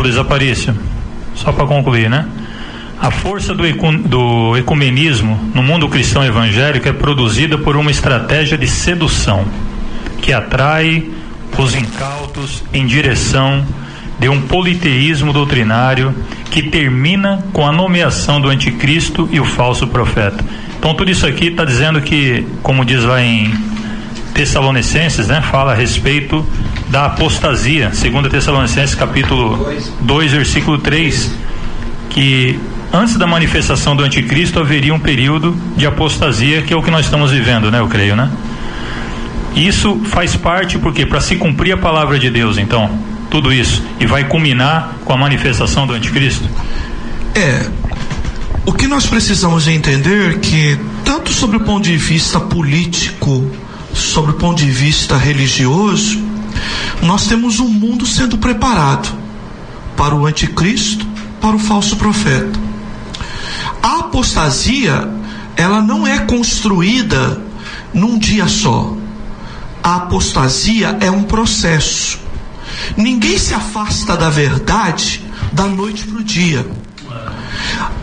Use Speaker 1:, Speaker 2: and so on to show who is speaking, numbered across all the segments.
Speaker 1: Luiz Aparício, só para concluir, né? A força do ecumenismo no mundo cristão evangélico é produzida por uma estratégia de sedução que atrai os incautos em direção de um politeísmo doutrinário que termina com a nomeação do anticristo e o falso profeta. Então tudo isso aqui está dizendo que, como diz lá em Tessalonicenses, né, fala a respeito da apostasia, 2 Tessalonicenses capítulo 2, versículo 3, que antes da manifestação do anticristo haveria um período de apostasia, que é o que nós estamos vivendo, né, eu creio, né? Isso faz parte, porque para se cumprir a palavra de Deus, então, tudo isso, e vai culminar com a manifestação do anticristo?
Speaker 2: O que nós precisamos entender que, tanto sobre o ponto de vista político, sobre o ponto de vista religioso, nós temos um mundo sendo preparado para o anticristo, para o falso profeta. A apostasia, ela não é construída num dia só. A apostasia é um processo. Ninguém se afasta da verdade da noite para o dia.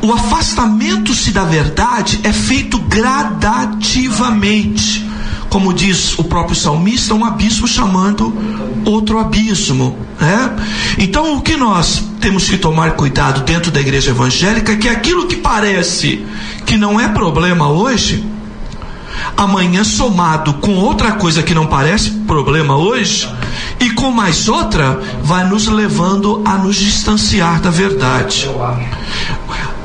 Speaker 2: O afastamento-se da verdade é feito gradativamente. Como diz o próprio salmista, um abismo chamando outro abismo, né? Então o que nós temos que tomar cuidado dentro da igreja evangélica é que aquilo que parece que não é problema hoje, amanhã somado com outra coisa que não parece problema hoje, e com mais outra, vai nos levando a nos distanciar da verdade.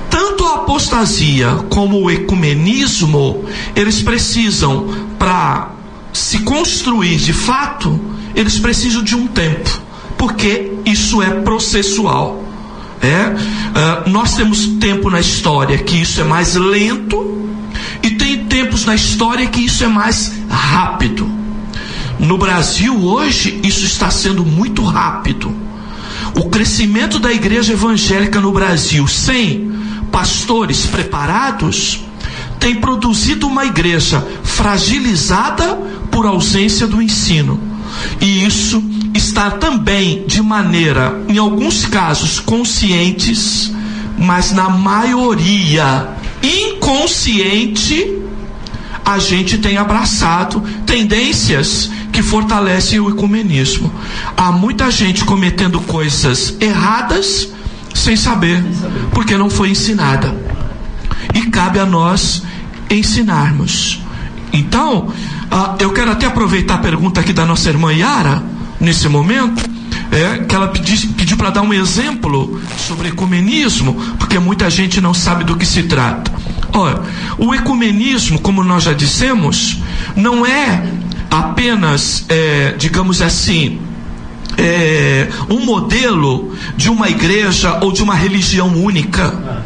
Speaker 2: Tanto a apostasia como o ecumenismo, eles precisam, para se construir de fato, eles precisam de um tempo, porque isso é processual. Nós temos tempo na história que isso é mais lento, e tem tempos na história que isso é mais rápido. No Brasil hoje isso está sendo muito rápido. O crescimento da igreja evangélica no Brasil, sem pastores preparados, tem produzido uma igreja fragilizada por ausência do ensino. E isso está também de maneira, em alguns casos, conscientes, mas na maioria inconsciente, a gente tem abraçado tendências que fortalecem o ecumenismo. Há muita gente cometendo coisas erradas sem saber, porque não foi ensinada. E cabe a nós ensinarmos. Então, eu quero até aproveitar a pergunta aqui da nossa irmã Yara, nesse momento, que ela pediu para dar um exemplo sobre ecumenismo, porque muita gente não sabe do que se trata. Olha, o ecumenismo, como nós já dissemos, não é apenas, digamos assim, um modelo de uma igreja ou de uma religião única.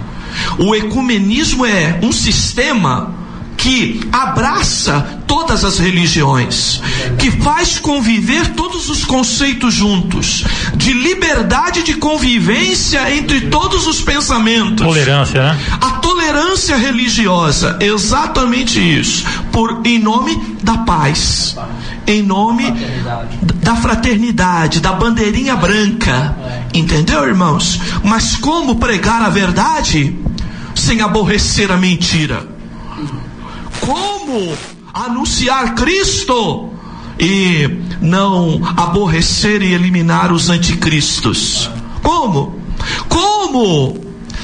Speaker 2: O ecumenismo é um sistema que abraça todas as religiões, que faz conviver todos os conceitos juntos, de liberdade de convivência entre todos os pensamentos.
Speaker 1: Tolerância, né?
Speaker 2: A tolerância religiosa, exatamente isso, em nome da paz, em nome da fraternidade, da bandeirinha branca, entendeu, irmãos? Mas como pregar a verdade sem aborrecer a mentira? Como anunciar Cristo e não aborrecer e eliminar os anticristos? Como? Como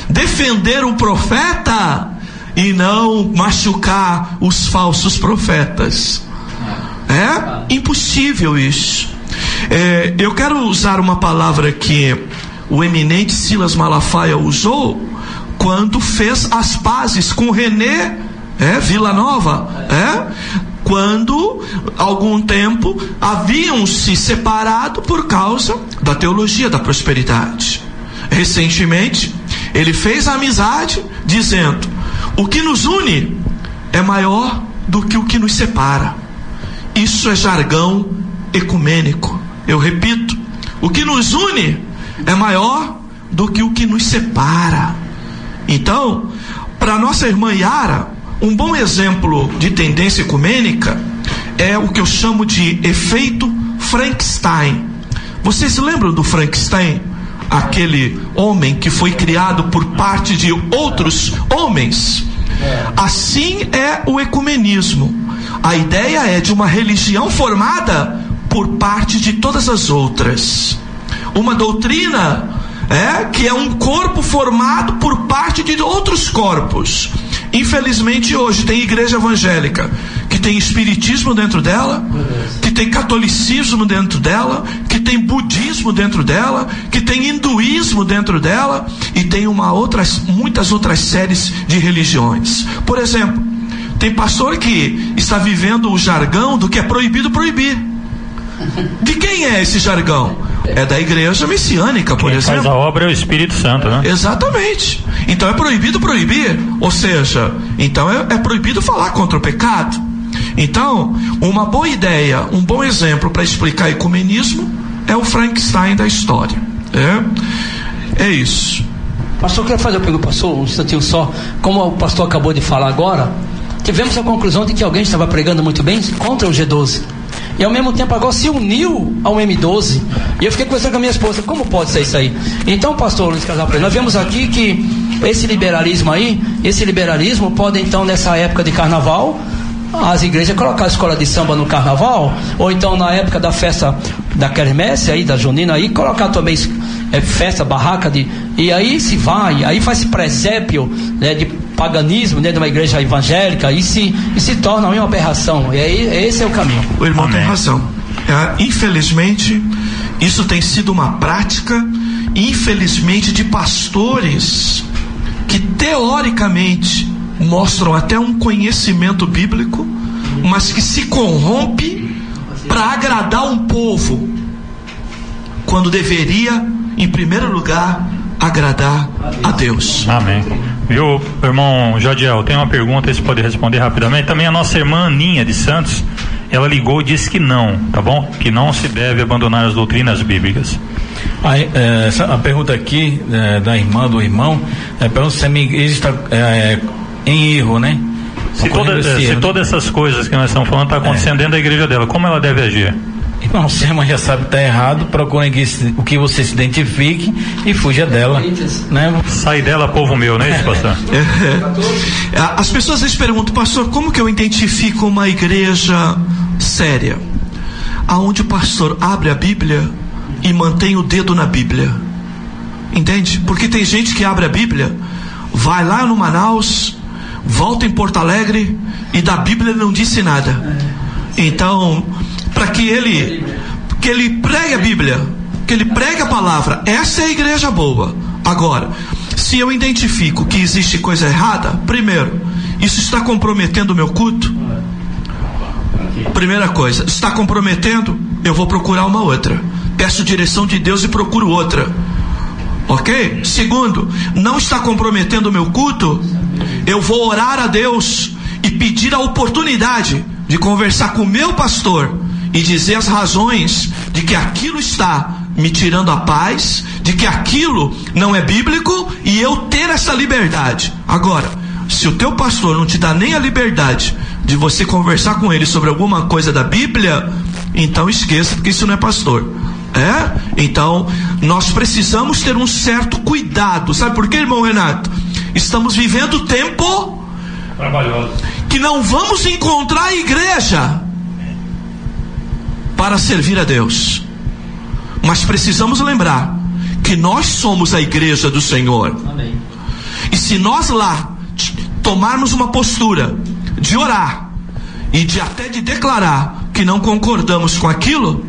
Speaker 2: defender um profeta e não machucar os falsos profetas? É impossível isso. Eu quero usar uma palavra que o eminente Silas Malafaia usou quando fez as pazes com René Vila Nova, quando algum tempo haviam se separado por causa da teologia da prosperidade. Recentemente ele fez a amizade dizendo: o que nos une é maior do que o que nos separa. Isso é jargão ecumênico. Eu repito, o que nos une é maior do que o que nos separa. Então, para nossa irmã Yara, um bom exemplo de tendência ecumênica é o que eu chamo de efeito Frankenstein. Vocês lembram do Frankenstein? aquele homem que foi criado por parte de outros homens. Assim é o ecumenismo. A ideia é de uma religião formada por parte de todas as outras. Uma doutrina que é um corpo formado por parte de outros corpos. Infelizmente hoje tem igreja evangélica que tem espiritismo dentro dela, que tem catolicismo dentro dela, que tem budismo dentro dela, que tem hinduísmo dentro dela, e tem muitas outras séries de religiões. Por exemplo, tem pastor que está vivendo o jargão do que é proibido proibir. De quem é esse jargão? É da igreja messiânica, por exemplo.
Speaker 1: Quem faz a obra é o Espírito Santo, né?
Speaker 2: Exatamente. Então é proibido proibir, ou seja, então é proibido falar contra o pecado. Então, uma boa ideia, um bom exemplo para explicar ecumenismo é o Frankenstein da história. É isso.
Speaker 3: Pastor, eu queria fazer uma pergunta, pastor, um instantinho só. Como o pastor acabou de falar agora, tivemos a conclusão de que alguém estava pregando muito bem contra o G12. E ao mesmo tempo agora se uniu ao M12. E eu fiquei conversando com a minha esposa, como pode ser isso aí? Então, pastor Luiz Casal, nós vemos aqui que esse liberalismo pode então, nessa época de carnaval, as igrejas colocar a escola de samba no carnaval, ou então na época da festa da quermesse aí, da junina aí, colocar também festa, barraca e aí se vai, aí faz presépio, né, de paganismo dentro de uma igreja evangélica e se torna uma aberração. E aí, esse é o caminho.
Speaker 2: O irmão tem razão. Infelizmente, isso tem sido uma prática, infelizmente, de pastores que teoricamente mostram até um conhecimento bíblico, mas que se corrompe para agradar um povo, quando deveria, em primeiro lugar, agradar a Deus.
Speaker 1: Amém. Viu, irmão Jadiel, tem uma pergunta, você pode responder rapidamente. Também a nossa irmã Aninha de Santos, ela ligou e disse que não, tá bom? Que não se deve abandonar as doutrinas bíblicas.
Speaker 4: A pergunta aqui da irmã, do irmão, pergunta se a minha igreja está em erro, né?
Speaker 1: Se todas essas coisas que nós estamos falando estão acontecendo dentro da igreja dela, como ela deve agir?
Speaker 4: Irmão, se a irmã já sabe que está errado, procure o que você se identifique e fuja dela, né?
Speaker 1: Sai dela, povo meu, não é isso, pastor?
Speaker 2: As pessoas às vezes perguntam, pastor, como que eu identifico uma igreja séria? Aonde o pastor abre a Bíblia e mantém o dedo na Bíblia. Entende? Porque tem gente que abre a Bíblia, vai lá no Manaus, volta em Porto Alegre e da Bíblia não disse nada. Então, para que ele pregue a Bíblia, que ele pregue a palavra, essa é a igreja boa. Agora, se eu identifico que existe coisa errada, primeiro, isso está comprometendo o meu culto? Primeira coisa, está comprometendo? Eu vou procurar uma outra. Peço direção de Deus e procuro outra. Ok? Segundo, não está comprometendo o meu culto? Eu vou orar a Deus e pedir a oportunidade de conversar com o meu pastor e dizer as razões de que aquilo está me tirando a paz, de que aquilo não é bíblico, e eu ter essa liberdade. Agora, se o teu pastor não te dá nem a liberdade de você conversar com ele sobre alguma coisa da Bíblia, então esqueça, porque isso não é pastor. Então nós precisamos ter um certo cuidado. Sabe por quê, irmão Renato? Estamos vivendo tempo trabalhoso, que não vamos encontrar a igreja para servir a Deus, mas precisamos lembrar que nós somos a igreja do Senhor. Amém. E se nós lá tomarmos uma postura de orar e até de declarar que não concordamos com aquilo,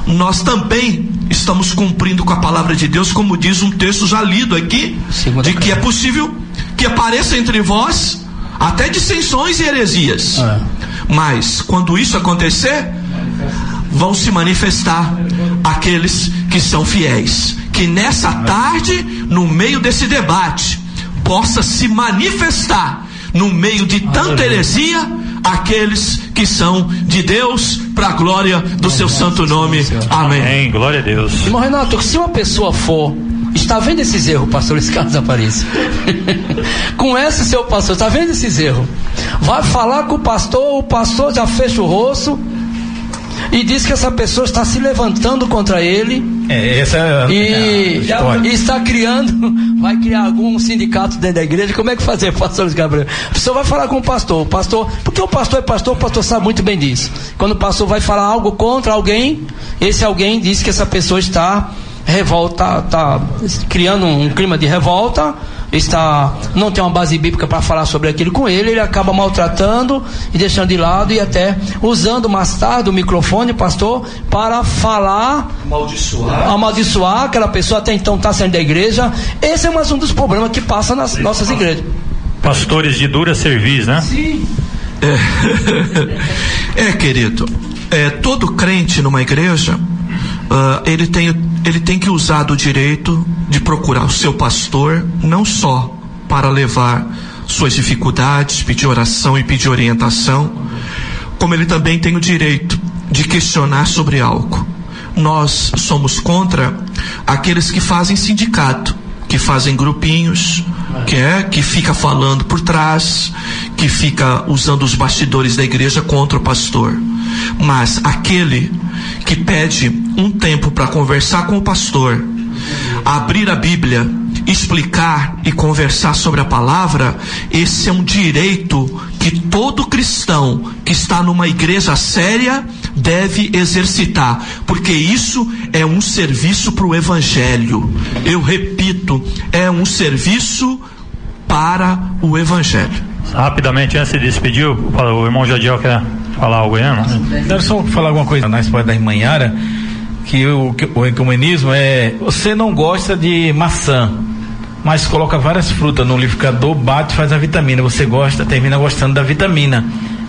Speaker 2: nós também estamos cumprindo com a palavra de Deus, como diz um texto já lido aqui, de que é possível que apareça entre vós até dissensões e heresias. Mas quando isso acontecer, vão se manifestar aqueles que são fiéis. Que nessa tarde, no meio desse debate, possa se manifestar no meio de tanta heresia aqueles que são de Deus, para a glória do seu santo nome. Amém.
Speaker 1: Amém. Glória a Deus.
Speaker 3: Irmão Renato, se uma pessoa está vendo esses erros, pastor Luiz Carlos Aparício, conhece o seu pastor, está vendo esses erros, vai falar com o pastor já fecha o rosto e diz que essa pessoa está se levantando contra ele,
Speaker 4: Essa é a
Speaker 3: e está criando, vai criar algum sindicato dentro da igreja. Como é que fazer, pastor Luiz Gabriel? A pessoa vai falar com o pastor, porque o pastor é pastor, o pastor sabe muito bem disso. Quando o pastor vai falar algo contra alguém, esse alguém diz que essa pessoa está está criando um clima de revolta, não tem uma base bíblica para falar sobre aquilo com ele acaba maltratando e deixando de lado e até usando mais tarde o microfone, pastor, para falar, amaldiçoar aquela pessoa, até então está saindo da igreja. Esse é mais um dos problemas que passa nas nossas igrejas.
Speaker 1: Pastores de dura cerviz, né?
Speaker 3: Sim.
Speaker 2: Querido, todo crente numa igreja, ele tem que usar do direito de procurar o seu pastor, não só para levar suas dificuldades, pedir oração e pedir orientação, como ele também tem o direito de questionar sobre algo. Nós somos contra aqueles que fazem sindicato, que fazem grupinhos, que fica falando por trás, que fica usando os bastidores da igreja contra o pastor. Mas aquele que pede um tempo para conversar com o pastor, abrir a Bíblia, explicar e conversar sobre a palavra, esse é um direito que todo cristão que está numa igreja séria deve exercitar, porque isso é um serviço para o evangelho. Eu repito, é um serviço para o evangelho.
Speaker 1: Rapidamente, antes de despedir, o irmão Jadiel quer falar algo aí, não?
Speaker 4: Quero só falar alguma coisa na história da irmã Yara, que o ecumenismo você não gosta de maçã, mas coloca várias frutas no liquidificador, bate, faz a vitamina, você gosta, termina gostando da vitamina.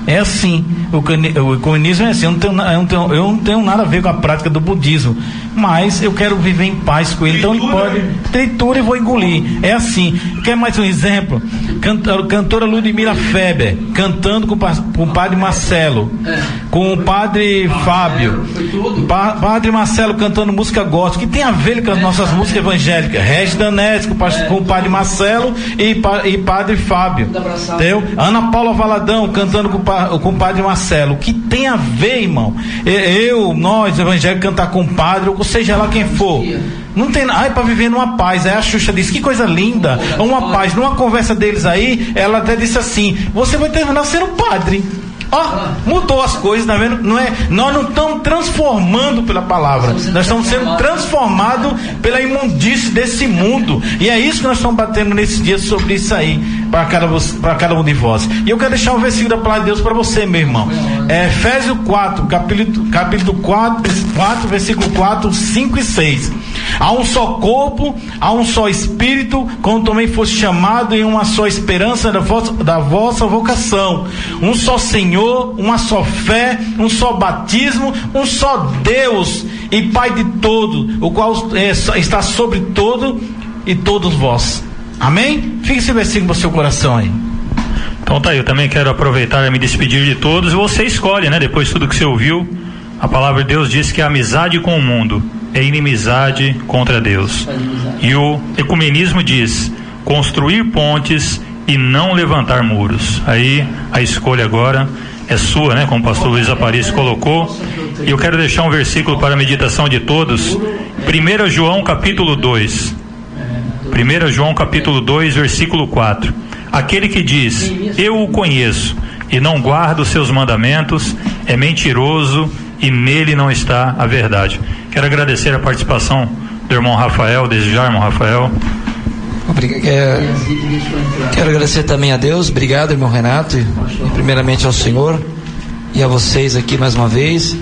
Speaker 4: É assim, o ecumenismo é assim. Eu não tenho nada a ver com a prática do budismo, mas eu quero viver em paz com ele. Então ele pode tritura e vou engolir. É assim. Quer mais um exemplo? Cantora Ludmila Feber cantando com o padre Marcelo, com o padre Fábio, padre Marcelo cantando música gospel, que tem a ver com as nossas músicas evangélicas. Regis Danese com o padre Marcelo e padre Fábio, entendeu? Ana Paula Valadão cantando com o padre Marcelo, que tem a ver, irmão. Nós evangélicos cantar com o padre, ou seja lá quem for, não tem nada, para viver numa paz. Aí a Xuxa disse, que coisa linda, uma paz. Numa conversa deles aí, ela até disse assim, você vai terminar sendo padre. Mudou as coisas, tá vendo? Nós não estamos transformando pela palavra, nós estamos sendo transformados pela imundície desse mundo, e é isso que nós estamos batendo nesses dias sobre isso aí, para cada um de vós. E eu quero deixar um versículo da palavra de Deus para você, meu irmão. Efésios 4, capítulo 4, versículo 4, 5 e 6. Há um só corpo, há um só espírito, como também foste chamado em uma só esperança da vossa vocação, um só Senhor, uma só fé, um só batismo, um só Deus e Pai de todo, o qual está sobre todo e todos vós. Amém? Fique esse versículo no seu coração aí.
Speaker 1: Então tá aí, eu também quero aproveitar e me despedir de todos. Você escolhe, né? Depois de tudo que você ouviu, a palavra de Deus diz que a amizade com o mundo é inimizade contra Deus. E o ecumenismo diz construir pontes e não levantar muros. Aí a escolha agora é sua, né? Como o pastor Luiz Aparício colocou. E eu quero deixar um versículo para a meditação de todos. 1 João capítulo 2. 1 João capítulo 2, versículo 4. Aquele que diz, eu o conheço, e não guarda os seus mandamentos, é mentiroso e nele não está a verdade. Quero agradecer a participação do irmão Rafael, desde já, irmão Rafael.
Speaker 5: Quero agradecer também a Deus, obrigado, irmão Renato, e primeiramente ao Senhor e a vocês aqui mais uma vez.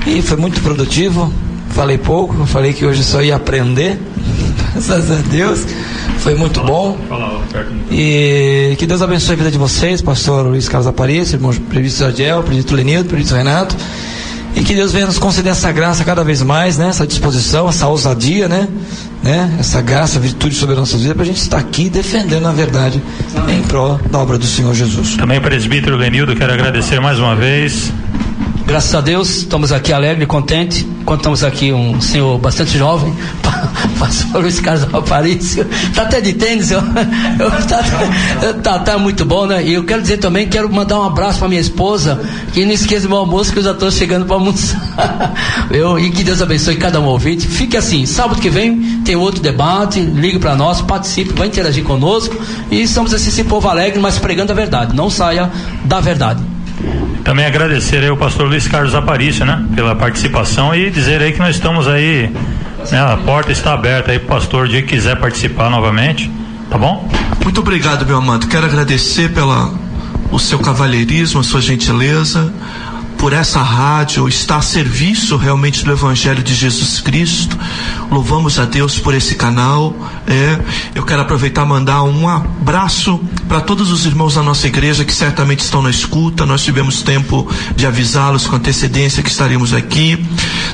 Speaker 5: E foi muito produtivo, falei pouco, falei que hoje só ia aprender, graças a Deus, foi muito bom. E que Deus abençoe a vida de vocês, pastor Luiz Carlos Aparício, irmão presbítero Jadiel, presbítero Lenildo, presbítero Renato. E que Deus venha nos conceder essa graça cada vez mais, né? Essa disposição, essa ousadia, né? Essa graça, virtude sobre as nossas vidas, para a gente estar aqui defendendo a verdade em prol da obra do Senhor Jesus.
Speaker 1: Também presbítero Lenildo, quero agradecer mais uma vez.
Speaker 3: Graças a Deus, estamos aqui alegre e contente. Enquanto estamos aqui, um senhor bastante jovem, pastor Luiz Carlos Aparício, tá até de tênis, tá muito bom, né? E eu quero dizer também, quero mandar um abraço para minha esposa, que não esqueça do meu almoço, que eu já estou chegando para almoçar. E que Deus abençoe cada um ouvinte. Fique assim, sábado que vem tem outro debate, ligue para nós, participe, vai interagir conosco, e estamos assim, esse povo alegre, mas pregando a verdade, não saia da verdade.
Speaker 1: Também agradecer aí o pastor Luiz Carlos Aparício, né, pela participação, e dizer aí que nós estamos aí, né, a porta está aberta aí pro pastor, o dia que quiser participar novamente, tá bom?
Speaker 2: Muito obrigado, meu amado. Quero agradecer o seu cavalheirismo, a sua gentileza, por essa rádio estar a serviço realmente do Evangelho de Jesus Cristo. Louvamos a Deus por esse canal. Eu quero aproveitar e mandar um abraço para todos os irmãos da nossa igreja que certamente estão na escuta. Nós tivemos tempo de avisá-los com antecedência que estaremos aqui.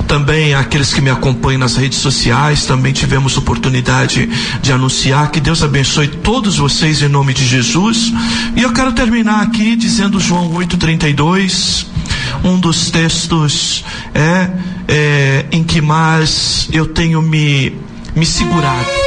Speaker 2: Também aqueles que me acompanham nas redes sociais, também tivemos oportunidade de anunciar. Que Deus abençoe todos vocês em nome de Jesus. E eu quero terminar aqui dizendo João 8:32. Um dos textos em que mais eu tenho me segurado.